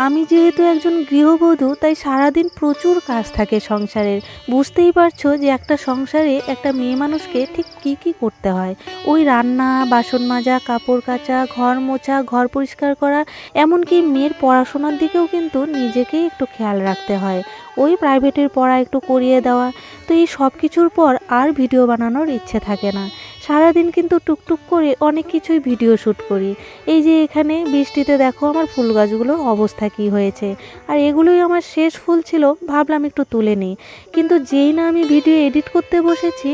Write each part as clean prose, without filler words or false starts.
আমি যেহেতু একজন গৃহবধূ, তাই সারাদিন প্রচুর কাজ থাকে সংসারের। বুঝতেই পারছো যে একটা সংসারে একটা মেয়ে মানুষকে ঠিক কী কী করতে হয়। ওই রান্না, বাসন মাজা, কাপড় কাচা, ঘর মোছা, ঘর পরিষ্কার করা, এমনকি মেয়ের পড়াশোনার দিকেও কিন্তু নিজেকেই একটু খেয়াল রাখতে হয়। ওই প্রাইভেটের পড়া একটু করিয়ে দেওয়া। তো এই সব কিছুর পর আর ভিডিও বানানোর ইচ্ছে থাকে না। সারাদিন কিন্তু টুকটুক করে অনেক কিছুই ভিডিও শ্যুট করি। এই যে এখানে বৃষ্টিতে দেখো আমার ফুল গাছগুলোর অবস্থা কী হয়েছে। আর এগুলোই আমার শেষ ফুল ছিল, ভাবলাম একটু তুলে নিই। কিন্তু যেই না আমি ভিডিও এডিট করতে বসেছি,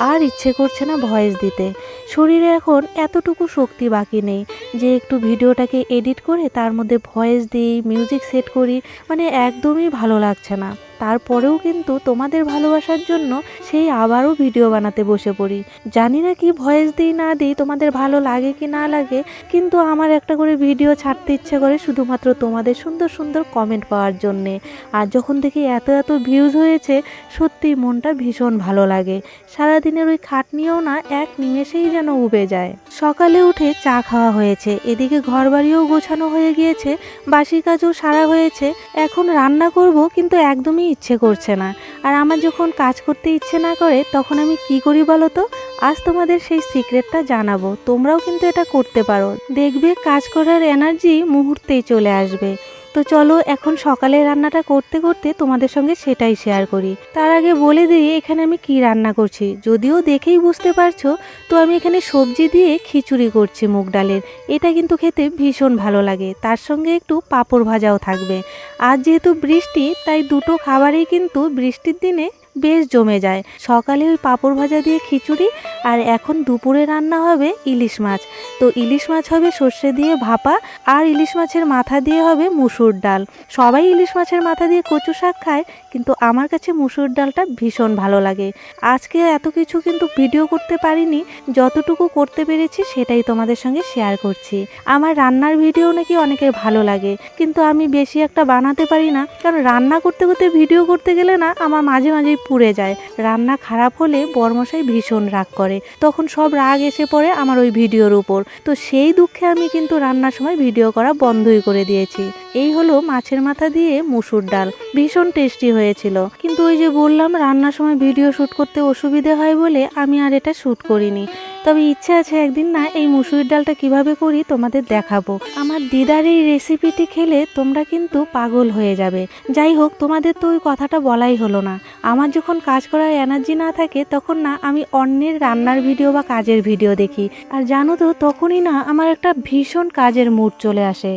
আর ইচ্ছে করছে না ভয়েস দিতে। শরীরে এখন এতটুকু শক্তি বাকি নেই যে একটু ভিডিওটাকে এডিট করে তার মধ্যে ভয়েস দিই, মিউজিক সেট করি। মানে একদমই ভালো লাগছে না। তারপরেও কিন্তু তোমাদের ভালোবাসার জন্য সেই আবারও ভিডিও বানাতে বসে পড়ি। জানি না কি ভয়েস দিই না দিই, তোমাদের ভালো লাগে কি না লাগে, কিন্তু আমার একটা করে ভিডিও ছাড়তে ইচ্ছে করে শুধুমাত্র তোমাদের সুন্দর সুন্দর কমেন্ট পাওয়ার জন্যে। আর যখন দেখি এত এত ভিউজ হয়েছে, সত্যিই মনটা ভীষণ ভালো লাগে। সারাদিনের ওই খাটনিও না এক নিমেষেই যেন উবে যায়। সকালে উঠে চা খাওয়া হয়েছে, এদিকে ঘরবাড়িও গোছানো হয়ে গিয়েছে, বাসি কাজও সারা হয়েছে। এখন রান্না করব, কিন্তু একদমই ইচ্ছে করছে না। আর আমার যখন কাজ করতে ইচ্ছে না করে, তখন আমি কি করি বলো তো? আজ তোমাদের সেই সিক্রেটটা জানাবো। তোমরাও কিন্তু এটা করতে পারো, দেখবে কাজ করার এনার্জি মুহূর্তেই চলে আসবে। তো চলো এখন সকালের রান্নাটা করতে করতে তোমাদের সঙ্গে সেটাই শেয়ার করি। তার আগে বলে দিই এখানে আমি কি রান্না করছি। যদিও দেখেই বুঝতে পারছো, তো আমি এখানে সবজি দিয়ে খিচুড়ি করছি মুগ ডালের। এটা কিন্তু খেতে ভীষণ ভালো লাগে, তার সঙ্গে একটু পাঁপড় ভাজাও থাকবে। আজ যেহেতু বৃষ্টি, তাই দুটো খাবারেই কিন্তু বৃষ্টির দিনে বেশ জমে যায়। সকালে ওই পাঁপড় ভাজা দিয়ে খিচুড়ি, আর এখন দুপুরে রান্না হবে ইলিশ মাছ। তো ইলিশ মাছ হবে সর্ষে দিয়ে ভাপা, আর ইলিশ মাছের মাথা দিয়ে হবে মুসুর ডাল। সবাই ইলিশ মাছের মাথা দিয়ে কচু শাক খায়, কিন্তু আমার কাছে মুসুর ডালটা ভীষণ ভালো লাগে। আজকে এত কিছু কিন্তু ভিডিও করতে পারিনি, যতটুকু করতে পেরেছি সেটাই তোমাদের সঙ্গে শেয়ার করছি। আমার রান্নার ভিডিও নাকি অনেকের ভালো লাগে, কিন্তু আমি বেশি একটা বানাতে পারি না, কারণ রান্না করতে করতে ভিডিও করতে গেলে না আমার মাঝে মাঝেই পুড়ে যায়। রান্না খারাপ হলে বরমশাই ভীষণ রাগ করে, তখন সব রাগ এসে পড়ে আমার ওই ভিডিওর উপর। তো সেই দুঃখে আমি কিন্তু রান্নার সময় ভিডিও করা বন্ধই করে দিয়েছি। এই হলো মাছের মাথা দিয়ে মুসুর ডাল, ভীষণ টেস্টি হয়েছিল। কিন্তু ওই যে বললাম রান্নার সময় ভিডিও শ্যুট করতে অসুবিধে হয় বলে আমি আর এটা শ্যুট করিনি। তবে ইচ্ছে আছে একদিন না এই মুসুর ডালটা কিভাবে করি তোমাদের দেখাবো। আমার দিদার এই রেসিপিটি খেলে তোমরা কিন্তু পাগল হয়ে যাবে। যাই হোক, তোমাদের তো ওই কথাটা বলাই হলো না। আমার যখন কাজ করার এনার্জি না থাকে, তখন না আমি অন্যের রান্নার ভিডিও বা কাজের ভিডিও দেখি। আর জানো তো, তখনই না আমার একটা ভীষণ কাজের মুড চলে আসে।